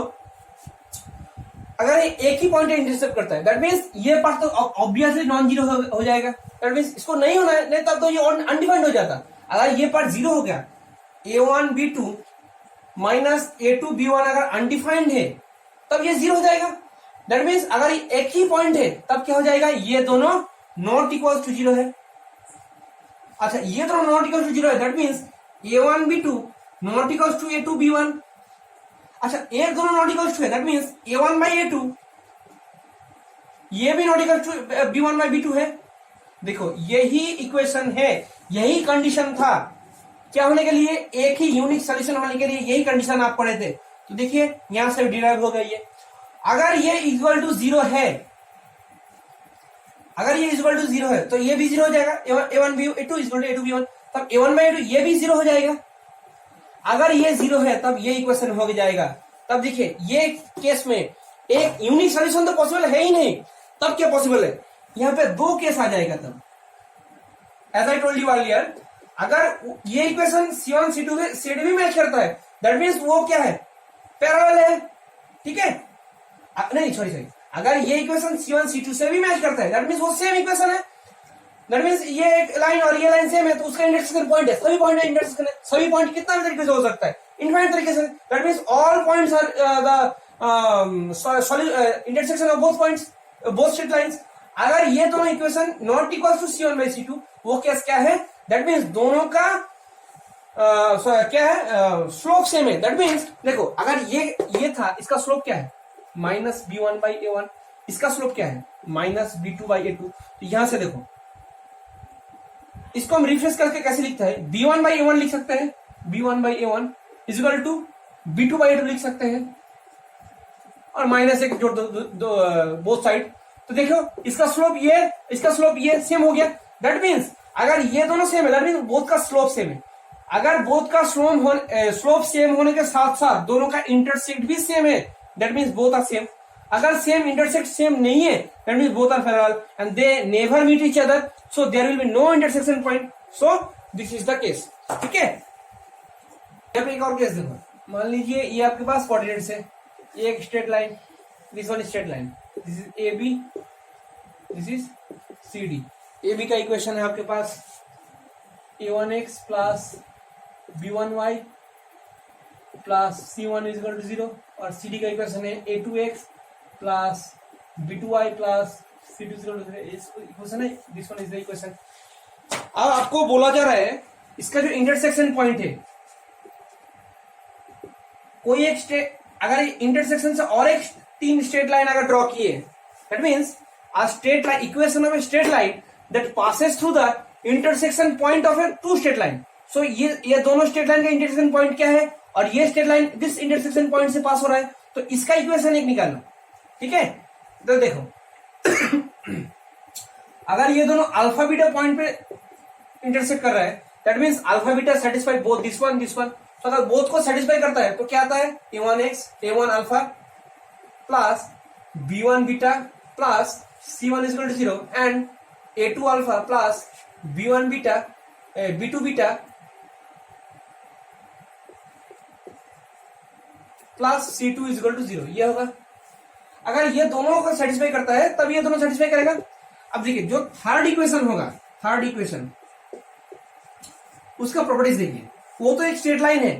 अगर ये एक ही पॉइंट इंटरसेक्ट करता है, दैट मीन्स ये पार्ट तो ऑब्वियसली नॉन जीरो हो जाएगा, दैट मीन्स इसको नहीं होना है, नहीं तब तो ये अनडिफाइंड हो जाता। अगर ये पार्ट जीरो हो गया, A1B2 माइनस A2B1 अगर अनडिफाइंड है तब ये जीरो हो जाएगा। दैट मीन्स अगर ये एक ही पॉइंट है तब क्या हो जाएगा, ये दोनों नॉट इक्वल टू जीरो है। अच्छा, ये दोनों नॉट इक्वल टू जीरो है, that means A1B2 not equal to A2B1। अच्छा, ये दोनों नॉट इक्वल टू है, that means A1 by A2 ये भी not equal to B1 by B2 है। देखो यही इक्वेशन है, यही कंडीशन था क्या होने के लिए, एक ही यूनिक सोल्यूशन होने के लिए यही कंडीशन आप पढ़े थे। तो देखिए यहां से डिराइव हो गई है। अगर ये इक्वल टू जीरो है, अगर ये इक्वल टू जीरो है तो ये भी जीरो हो जाएगा, A1B2 इक्वल टू A2B1, तब A1 बाई A2 ये भी जीरो हो जाएगा। अगर ये जीरो है तब ये इक्वेशन हो जाएगा। तब देखिए ये केस में एक यूनिक सोल्यूशन तो पॉसिबल है ही नहीं, तब क्या पॉसिबल है, यहां पे दो केस आ जाएगा। तब as I told you earlier, अगर ये इक्वेशन C1 C2 से भी मैच करता है, दैट मीन्स वो क्या है, पैरेलल है। ठीक है, नहीं सॉरी, अगर ये इक्वेशन C1 C2 से भी मैच करता है, दैट मीन्स वो सेम इक्वेशन है। दैट मीन्स ये एक लाइन और ये लाइन सेम है, तो उसका इंटरसेक्शन पॉइंट है, सभी पॉइंट इंटरसेक्शन है। सभी पॉइंट कितना भी तरीके से हो सकता है, इनफाइनाइट तरीके से। That means all points are the intersection of both points, both straight lines. अगर ये दोनों equation not equal to C1 by C2, वो केस क्या है, दैट मीन्स दोनों का क्या है, स्लोप सेम है। दैट मीन्स देखो अगर ये था, इसका स्लोप क्या है, माइनस B1 बाई A1, इसका स्लोप क्या है, माइनस B2 बाई A2। तो यहां से देखो इसको हम रिफ्रेश करके कैसे लिखते हैं, B1 बाई A1 लिख सकते हैं, B1 by A1 is equal to B2 by A2 लिख सकते हैं, और माइनस एक जोड़ दो बोथ साइड। तो देखो इसका स्लोप ये, इसका स्लोप ये सेम हो गया। दैट मीन्स अगर ये दोनों सेम है, दैट मीन्स बोथ का स्लोप सेम है। अगर बोथ का स्लोप सेम होने के साथ साथ दोनों का इंटरसेक्ट भी सेम है, that means both are same. अगर सेम इंटरसेक्ट सेम नहीं है, that means both are parallel and they never meet each other, so there will be no intersection point. So this is the case. ठीक है, यहाँ पे एक और case देखो, मान लीजिए ये आपके पास कोऑर्डिनेट्स है, ये एक straight line, this one straight line, this is AB, this is CD। AB का इक्वेशन है आपके पास A1x plus B1y plus C1 is equal to 0, और CD का इक्वेशन है A2x plus B2y plus C2 is equal to 0। Equation है, this one is the equation. अब आपको बोला जा रहा है इसका जो इंटरसेक्शन पॉइंट है, कोई एक स्ट्रेट, अगर इंटरसेक्शन से और एक तीन स्ट्रेट लाइन अगर ड्रॉ किए, that means a straight line, equation of a straight line that passes through the intersection point of a two straight line. So ये दोनों स्ट्रेट लाइन का इंटरसेक्शन पॉइंट क्या है, और ये straight line this intersection point से पास हो रहा है, तो इसका इक्वेशन एक निकालना। ठीक है, तो देखो अगर ये दोनों अल्फा बीटा पॉइंट पे इंटरसेक्ट कर रहा है, that means alpha beta satisfy both this one. तो अगर बोथ को सेटिस्फाई करता है तो क्या आता है, A1x A1 alpha plus B1 beta plus C1 is equal to 0 and A2 alpha plus B1 beta B2 beta plus C2 is equal to 0, ये होगा। अगर ये दोनों को सेटिस्फाई करता है तब ये दोनों सेटिस्फाई करेगा। अब देखिए जो थर्ड इक्वेशन होगा, थर्ड इक्वेशन उसका प्रॉपर्टीज देखिए, वो तो एक स्ट्रेट लाइन है,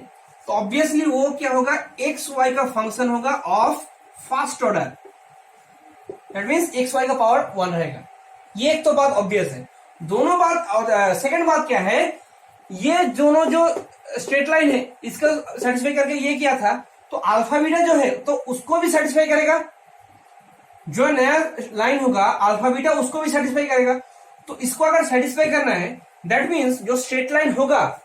तो ऑब्वियसली वो क्या होगा, एक्स वाई का फंक्शन होगा of first order, that means x y का पावर 1 रहेगा। ये एक तो बात ऑब्वियस है। दोनों बात, और सेकंड बात क्या है, ये दोनों जो स्ट्रेट लाइन है इसका सेटिस्फाई करके ये किया था, तो अल्फा बीटा जो है तो उसको भी सेटिस्फाई करेगा, जो नया लाइन होगा अल्फा बीटा उसको भी सेटिस्फाई करेगा। तो इसको अगर सेटिस्फाई करना है, दैट मीन्स जो स्ट्रेट लाइन होगा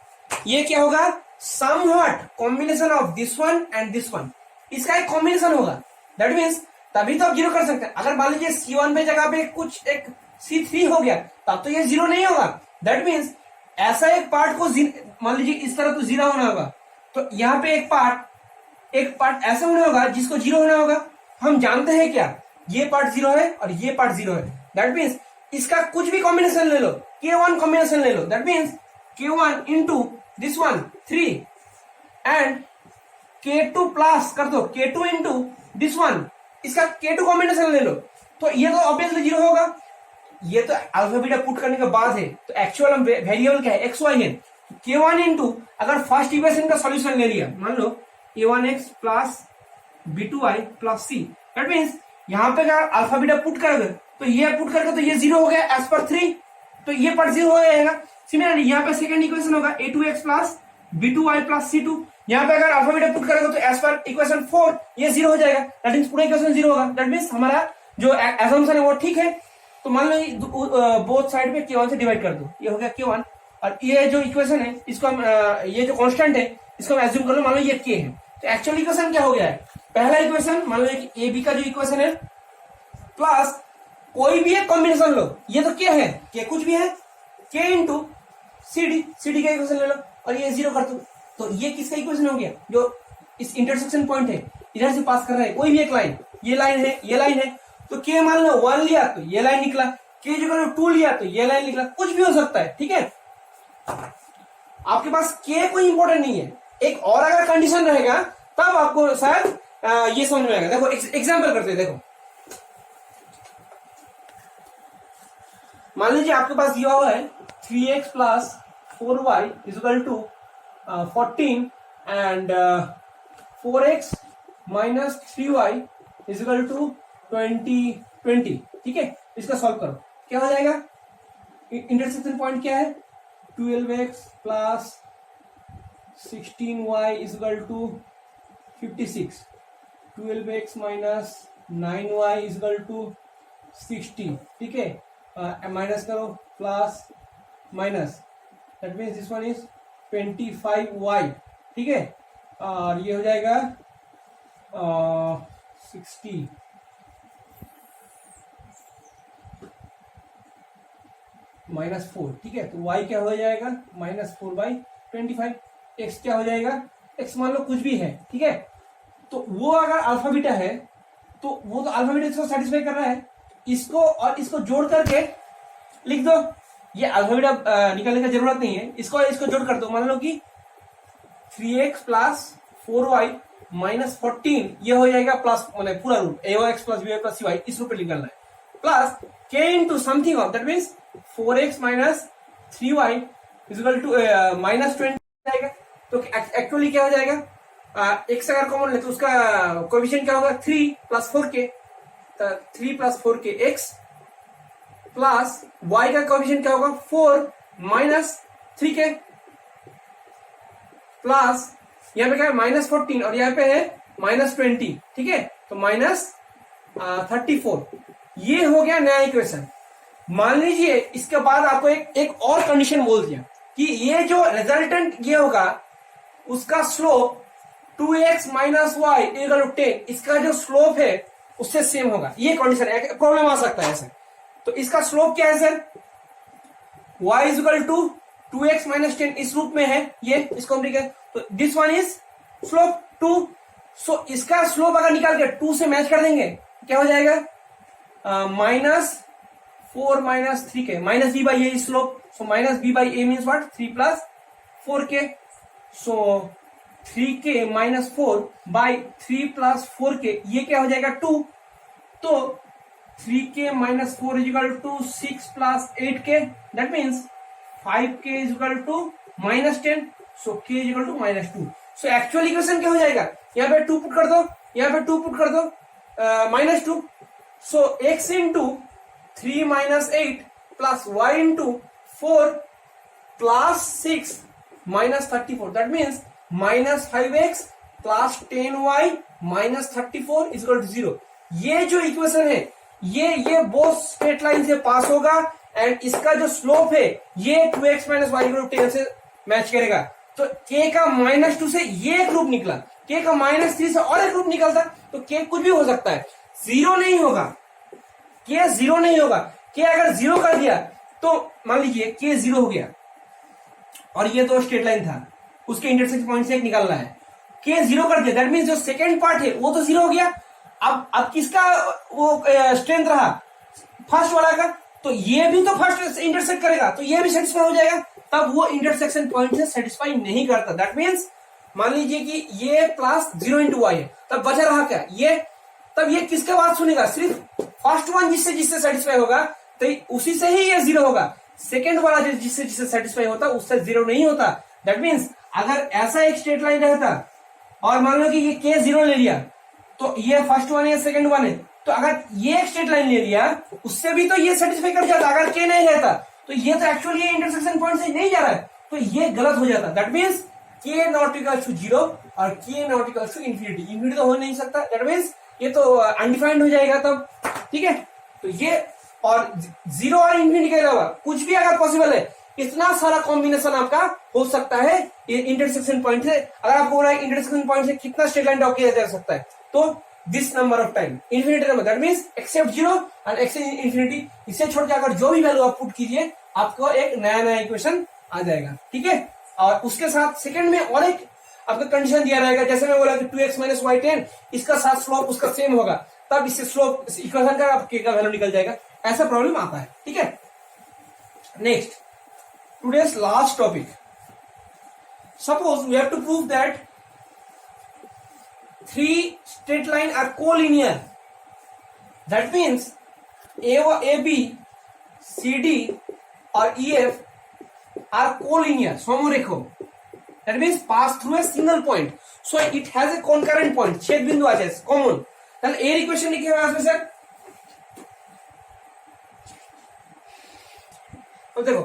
ये क्या होगा, somewhat combination of this one and this one, इसका एक कॉम्बिनेशन होगा। दैट मीन्स तभी तो आप जीरो कर सकते हैं। अगर मान लीजिए C1 पे जगह पे कुछ एक C3 हो गया तब तो ये जीरो नहीं होगा। दैट मीन्स ऐसा एक पार्ट को मान लीजिए इस तरह तो जीरो होना होगा, तो यहाँ पे एक पार्ट ऐसा होना होगा जिसको जीरो होना होगा। हम जानते हैं क्या, ये पार्ट जीरो है और ये पार्ट जीरो है। दैट मीन्स इसका कुछ भी कॉम्बिनेशन ले लो, K1 कॉम्बिनेशन ले लो, that means K1 into this one 3 and K2 plus कर दो K2 इंटू दिस वन, इसका K2 कॉम्बिनेशन ले लो, तो ये तो ऑब्वियसली जीरो होगा। ये तो अल्फा बीटा पुट करने के बाद है, तो एक्चुअल वेरिएबल क्या है, एक्स वाई है। K1 इंटू अगर फर्स्ट इक्वेशन का सॉल्यूशन ले लिया, मान लो A1x plus B2y plus C, that means यहाँ पे अगर अल्फा बीटा पुट करोगे तो ये पुट करके तो ये जीरो हो गया एज पर 3, तो ये पार्ट जीरो हो जाएगा। सिमिलरली यहाँ पे सेकंड इक्वेशन होगा A2x plus B2y plus C2, यहाँ पे अगर अल्फा बीटा पुट करोगे तो एज पर इक्वेशन 4 ये जीरो हो जाएगा। दैट मीन्स पूरा इक्वेशन जीरो होगा। दैट मीन्स हमारा जो असम्पशन है वो ठीक है। तो मान लो बोथ साइड पे K1 से डिवाइड कर दो, ये हो गया K1, और ये जो इक्वेशन है इसको हम ये जो कांस्टेंट है इसको हम एज्यूम कर लो, मान लो ये K है। तो एक्चुअल इक्वेशन क्या हो गया है, पहला इक्वेशन मान लो ए बी का जो इक्वेशन है प्लस कोई भी एक कॉम्बिनेशन लो, ये तो K है, K कुछ भी है, K इंटू सी डी का इक्वेशन ले लो और ये जीरो कर दो। तो ये किसका इक्वेशन हो गया, जो इस इंटरसेक्शन पॉइंट है इधर से पास कर रहा है कोई भी एक लाइन, ये लाइन है, ये लाइन है। तो K मान लो 1 लिया तो ये लाइन निकला, K जो 2 लिया तो ये लाइन निकला, कुछ भी हो सकता है। ठीक है, आपके पास K कोई इंपॉर्टेंट नहीं है। एक और अगर कंडीशन रहेगा तब आपको शायद ये समझ में आएगा। देखो एग्जांपल करते हैं। देखो मान लीजिए आपके पास दिया हुआ है 3x plus 4y equal to 14 and 4x minus 3y equal to 20। ठीक है, इसका सॉल्व करो, क्या हो जाएगा, इंटरसेक्शन पॉइंट क्या है, 12x plus 16y equal to 56, 12x minus 9y equal to 60। ठीक है, माइनस करो plus minus, that means this one is 25y। ठीक है, और ये हो जाएगा 60 माइनस 4। ठीक है, तो y क्या हो जाएगा, माइनस 4/25। x क्या हो जाएगा, x मान लो कुछ भी है। ठीक है, तो वो अगर अल्फा बीटा है तो वो तो अल्फा बीटा इसको सेटिस्फाई कर रहा है, इसको और इसको जोड़ करके लिख दो। ये अल्फा बीटा निकालने का जरूरत नहीं है, इसको जोड़ कर दो। मान लो कि 3x प्लस 4y माइनस 14 ये हो जाएगा प्लस मतलब पूरा root ax plus by plus cy, इस रूप में निकालना है, plus k into something of that means 4x minus 3y equal to minus 20 जाएगा। तो एक्चुअली क्या हो जाएगा, x अगर कॉमन ले तो उसका कोएफिशिएंट क्या होगा, 3 plus 4k, 3 plus 4k x plus y का कोएफिशिएंट क्या होगा, 4 माइनस 3k प्लस यहाँ पे क्या है माइनस 14 और यहाँ पे है माइनस 20। ठीक है, तो माइनस 34। ये हो गया नया इक्वेशन। मान लीजिए इसके बाद आपको एक और कंडीशन बोल दिया कि ये जो रिजल्टेंट ये होगा उसका slope 2x minus y equal to 10, इसका जो स्लोप है उससे सेम होगा। ये कंडीशन, प्रॉब्लम आ सकता है ऐसे। तो इसका स्लोप क्या है sir, y is equal to 2x minus 10 इस रूप में है, ये इसको हम लिखे, तो दिस वन इज स्लोप 2। सो इसका स्लोप अगर निकाल के 2 से मैच कर देंगे क्या हो जाएगा, minus 4 minus 3k minus b by a slope. So minus b by a means what, 3 plus 4k। So 3k minus 4 by 3 plus 4k ये क्या हो जाएगा 2। तो 3k minus 4 is equal to 6 plus 8k, that means 5k is equal to minus 10। So k is equal to minus 2। So actual equation क्या हो जाएगा, यहाँ पे 2 पुट कर दो, यहाँ पे 2 पुट कर दो, minus 2। So x into 3 minus 8 plus y into 4 plus 6 minus 34, that means minus 5x plus 10y minus 34 is equal to 0। ये जो इक्वेशन है ये बोथ स्ट्रेट लाइन से पास होगा एंड इसका जो स्लोप है ये 2x minus y equal to 10 से मैच करेगा। तो k का माइनस 2 से ये एक रूप निकला, k का माइनस 3 से और एक रूप निकलता, तो k कुछ भी हो सकता है। जीरो नहीं होगा, के जीरो नहीं होगा। के अगर जीरो कर दिया तो मान लीजिए के जीरो हो गया और ये तो स्ट्रेट लाइन था, उसके इंटरसेक्शन पॉइंट से एक निकालना है, के जीरो कर दिया, दैट मीन्स जो सेकेंड पार्ट है वो तो जीरो हो गया। अब किसका वो स्ट्रेंथ रहा, फर्स्ट वाला का, तो ये भी तो फर्स्ट इंटरसेक्ट करेगा, तो ये भी सेटिस्फाई हो जाएगा। तब वो इंटरसेक्शन पॉइंट से सेटिस्फाई नहीं करता, दैट मीन्स मान लीजिए कि ये प्लस 0 इंटू वाई है, तब बचा रहा क्या ये, तब ये किसका बात सुनेगा, सिर्फ फर्स्ट वन जिससे सेटिस्फाई होगा तो उसी से ही ये जीरो होगा। सेकेंड वाला जिससे सेटिस्फाई होता उससे जीरो नहीं होता। दैट मीन्स अगर ऐसा एक स्ट्रेट लाइन रहता और मान लो कि ये के जीरो ले लिया, तो ये फर्स्ट वन है सेकेंड वन है, तो अगर ये एक स्ट्रेट लाइन ले लिया उससे भी तो ये सेटिस्फाई कर जाता। अगर के नहीं रहता तो ये तो एक्चुअली ये इंटरसेक्शन पॉइंट से नहीं जा रहा है, तो ये गलत हो जाता। That means k not equal to zero और k not equal to infinity, infinity तो हो नहीं सकता, दैट मीन्स ये तो अनडिफाइंड हो जाएगा तब, ठीक है। तो ये और जीरो और इन्फिनिटी के अलावा कुछ भी अगर पॉसिबल है, इतना सारा कॉम्बिनेशन आपका हो सकता है ये इंटरसेक्शन पॉइंट से। अगर आपको बोला है इंटरसेक्शन पॉइंट से कितना स्ट्रेट लाइन ड्रॉ किया जा सकता है, तो this number of time infinity number, that means except zero and except infinity, इसे छोड़ के अगर जो भी वैल्यू आप पुट कीजिए आपको एक नया इक्वेशन आ जाएगा, ठीक है। और उसके साथ सेकंड में और एक आपका कंडीशन दिया रहेगा, जैसे मैं बोला कि 2x माइनस वाई 10 इसका साथ स्लोप उसका सेम होगा, तब इससे स्लोप इक्वेशन का आपके का वैल्यू निकल जाएगा। ऐसा प्रॉब्लम आता है, ठीक है। Next, today's last topic, suppose we have to prove that 3 straight line are collinear, that means AB, CD or EF are collinear, समरेखो, that means pass through a single point, so it has a concurrent point, छेद बिंदु आ जाए common. ताहले এর equation लिखे हुए আসবে sir, तो देखो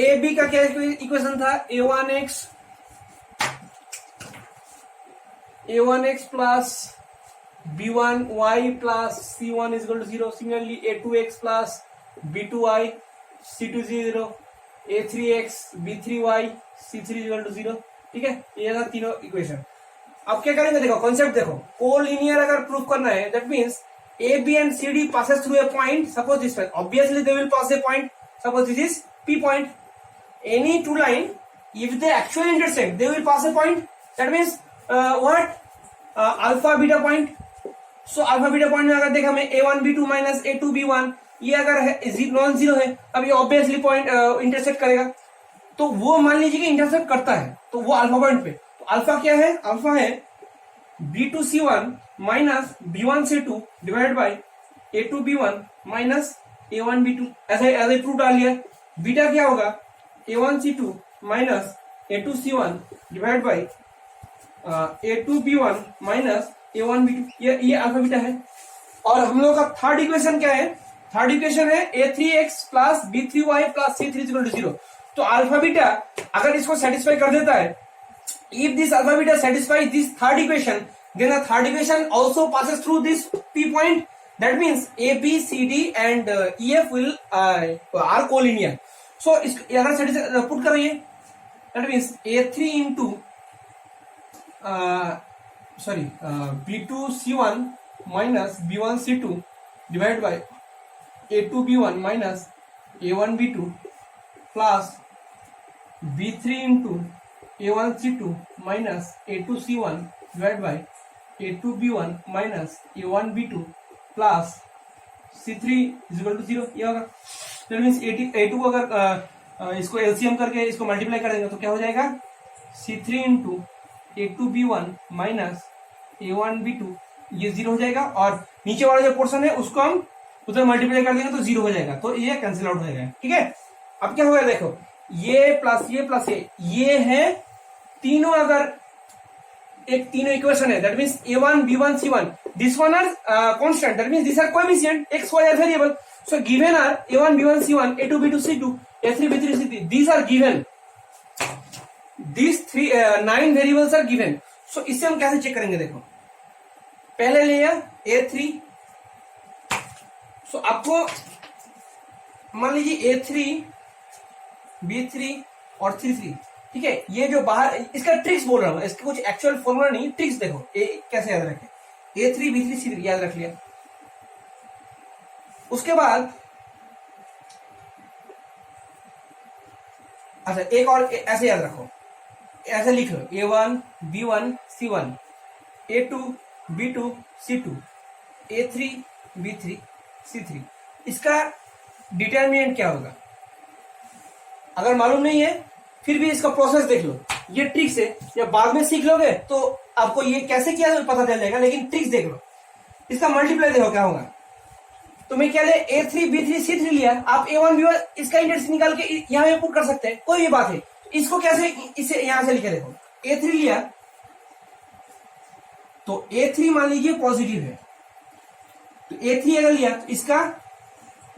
AB का क्या इक्वेशन था, a1x plus b1y plus c1 is equal to 0, similarly a2x plus b2y c2 is 0, a3x b3y c3 is equal to 0, ठीक है। ये था तीनों इक्वेशन। अब क्या करेंगे, देखो कॉन्सेप्ट देखो, कोलिनियर अगर प्रूफ करना है that means a b and c d passes through a point, suppose this one, obviously they will pass a point, suppose this is p point, any two line if they actually intersect they will pass a point, that means what alpha beta point. So alpha beta point में अगर देखा हमें a1 b2 minus a2 b1, ये अगर है non zero है, अब ये ऑब्वियसली पॉइंट इंटरसेक्ट करेगा, तो वो मान लीजिए कि इंटरसेक्ट करता है, तो वो अल्फा पॉइंट पे, तो अल्फा क्या है, अल्फा है b2 c1 minus b1 c2 divided by a2 b1 minus a1 b2, ऐसे प्रूफ डाल लिया। बीटा क्या होगा, a1 c2 minus a2 c1 divide by a2 b1 minus a1 b2, ये अल्फा बीटा है। और हम लोग का थर्ड इक्वेशन क्या है, थर्ड इक्वेशन है a3x plus b3y plus c3 equal to 0। तो अल्फा बीटा अगर इसको सेटिस्फाई कर देता है, if this alpha beta satisfy this third equation, then the third equation also passes through this p point, that means a b c d and ef will are collinear. So अगर satisfy put करिए, that means a3 into b2 c1 minus b1 c2 divided by a2 b1 minus a1 b2 plus b3 into a1 c2 minus a2 c1 divided by a2 b1 minus a1 b2 plus c3 is equal to 0, ये होगा। That means a2 अगर इसको LCM करके इसको multiply कर देंगे तो क्या हो जाएगा, c3 into a2 b1 minus a1 b2, ये 0 हो जाएगा, और नीचे वाला जो पोर्शन है उसको हम उधर मल्टीप्लाई कर देंगे तो 0 हो जाएगा, तो ये कैंसिल आउट हो जाएगा, ठीक है। अब क्या होगा, देखो ये प्लस ये है तीनों, अगर एक तीनों इक्वेशन है, that means a1 b1 c1, this one are constant, that means this are coefficient, x y are variable, so given are a1 b1 c1 a2 b2 c2 a3 b3 c3, these are given, these 9 variables are given. So इससे हम कैसे check करेंगे, देखो पहले लिया a3, सो आपको मान लीजिए a3 b3 और c3, ठीक है। ये जो बाहर, इसका ट्रिक्स बोल रहा हूं, इसका कुछ एक्चुअल फॉर्मूला नहीं, ट्रिक्स देखो कैसे याद रखें, a3 b3 c3 याद रख लिया, उसके बाद अच्छा एक और ऐसे याद रखो, ऐसे लिख लो A1 B1 C1 A2 B2 C2 A3 B3 C3। इसका डिटर्मिनेंट क्या होगा अगर मालूम नहीं है फिर भी इसका प्रोसेस देख लो। ये ट्रिक्स है, जब बाद में सीख लोगे तो आपको ये कैसे किया पता चल जाएगा, लेकिन ट्रिक्स देख लो। इसका मल्टीप्लाई देखो क्या होगा। तो मैं क्या ले A3 B3 C3 लिया, आप A1 B1 इसका इंडेक्स निकाल के यहां पे पुट कर सकते हैं, कोई भी बात है। इसको कैसे इसे यहां से लिखे देखो, A3 लिया तो A3 मान लीजिए पॉजिटिव है, तो A3 अगर लिया तो इसका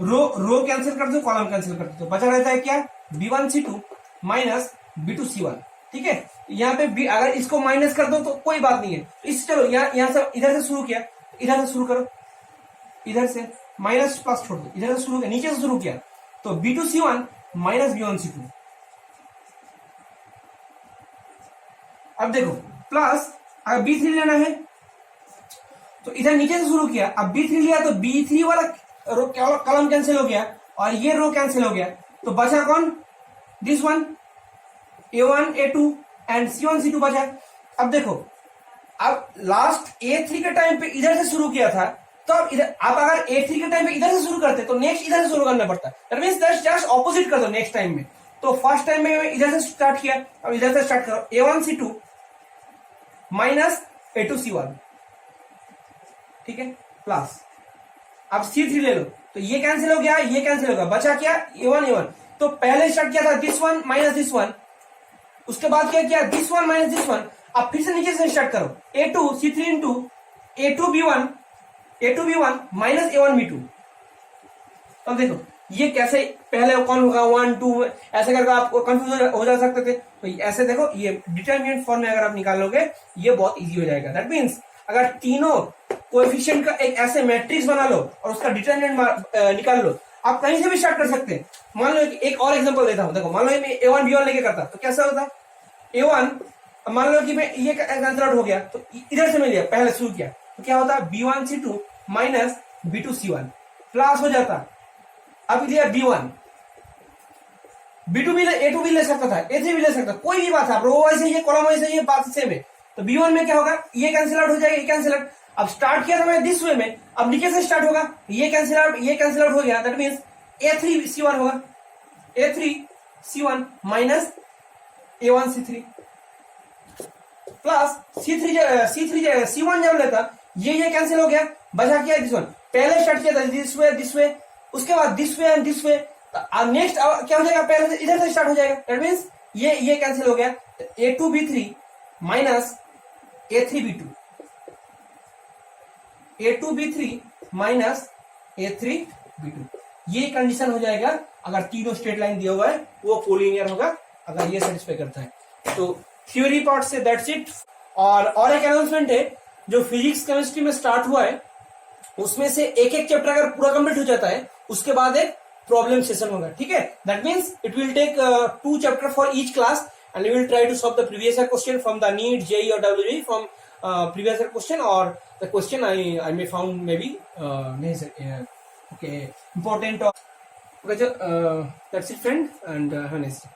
रो कैंसिल कर दो, कॉलम कैंसिल कर दो, तो बचा रहता है क्या B1 C2 minus B2 C1। ठीक है, यहाँ पे अगर इसको माइनस कर दो तो कोई बात नहीं है। इस चलो यहां से इधर से शुरू किया, इधर से शुरू करो, इधर से माइनस प्लस छोड़ दो, इधर से शुरू किया, नीचे से शुरू किया तो B2 C1 minus B1 C2। अब देखो प्लस अगर B3 लेना है तो इधर नीचे से शुरू किया, अब B3 लिया तो B3 वाला रो कॉलम कैंसिल हो गया और ये रो कैंसिल हो गया, तो बचा कौन this one A1 A2 and C1 C2 बचा। अब देखो अब लास्ट A3 के टाइम पे इधर से शुरू किया था, तो अब इधर आप अगर A3 के टाइम पे इधर से शुरू करते तो नेक्स्ट इधर से शुरू करना पड़ता है। दैट मींस जस्ट ऑपोजिट कर दो नेक्स्ट टाइम में। तो फर्स्ट टाइम में इधर से स्टार्ट किया, अब इधर से स्टार्ट करो A1 C2 minus A2 C1। ठीक है, प्लस अब C3 ले लो तो ये कैंसिल हो गया, ये कैंसिल हो गया, बचा क्या A1 A1। तो पहले स्टार्ट किया था this one minus this one, उसके बाद क्या किया this one minus this one. अब फिर से नीचे से स्टार्ट करो A2 C3 into A2 B1 minus A1 B2। अब देखो ये कैसे पहले कौन होगा 1 2 ऐसे करके आप कंफ्यूज हो जा सकते थे, तो ऐसे देखो ये डिटरमिनेंट फॉर्म में अगर आप निकालोगे ये बहुत इजी हो जाएगा। दैट मीन्स अगर तीनों कोएफिशिएंट का एक ऐसे मैट्रिक्स बना लो और उसका डिटरमिनेंट निकाल लो, आप कहीं से भी स्टार्ट कर सकते हैं। मान लो एक और एग्जांपल देता हूं, देखो मान लो मैं A1 B1 लेके करता तो कैसा होता A1, मान लो कि मैं ये कैंसिल आउट हो गया तो इधर से मैं लिया पहले शुरू किया तो क्या होता B1 C2 minus B2 C1 plus हो जाता। अब लिया B1 B2 भी ले A2 भी ले सकता था, A3 भी ले सकता, कोई भी बात है, आप रो वाइज है ये कॉलम वाइज है ये बात सेम है। तो B1 में क्या होगा ये कैंसिल आउट हो जाएगा, ये कैंसिल आउट। अब स्टार्ट किया था मैं दिस वे में, अब नीचे से स्टार्ट होगा, ये कैंसिल आउट हो गया। दैट मींस A3 C1 होगा, A3 C1 minus A1 C3 plus C3 C1 जब लेता ये कैंसिल हो गया, बचा क्या दिस वन। पहले स्टार्ट किया था दिस वे, उसके बाद this way and this way, next क्या हो जाएगा पहले से इधर से स्टार्ट हो जाएगा। दैट मींस ये कैंसिल हो गया, A2 B3 minus A3 B2, A2 B3 minus A3 B2। ये कंडीशन हो जाएगा अगर तीनों स्ट्रेट लाइन दिया हुआ है वो कोलिनियर होगा, अगर ये सेटिस्फाई करता है। तो थ्योरी पार्ट से दैट्स इट। और एक अनाउंसमेंट है जो फिजिक्स केमिस्ट्री में स्टार्ट हुआ है, उसमें से एक चैप्टर अगर पूरा कंप्लीट हो जाता है उसके बाद एक प्रॉब्लम सेशन होगा। ठीक है, that means it will take 2 chapter for each class and we will try to solve the previous year question from the NEET, JEE or WJEE from previous year question, or the question I may found maybe okay important. Okay, that's it friend, and have a nice day.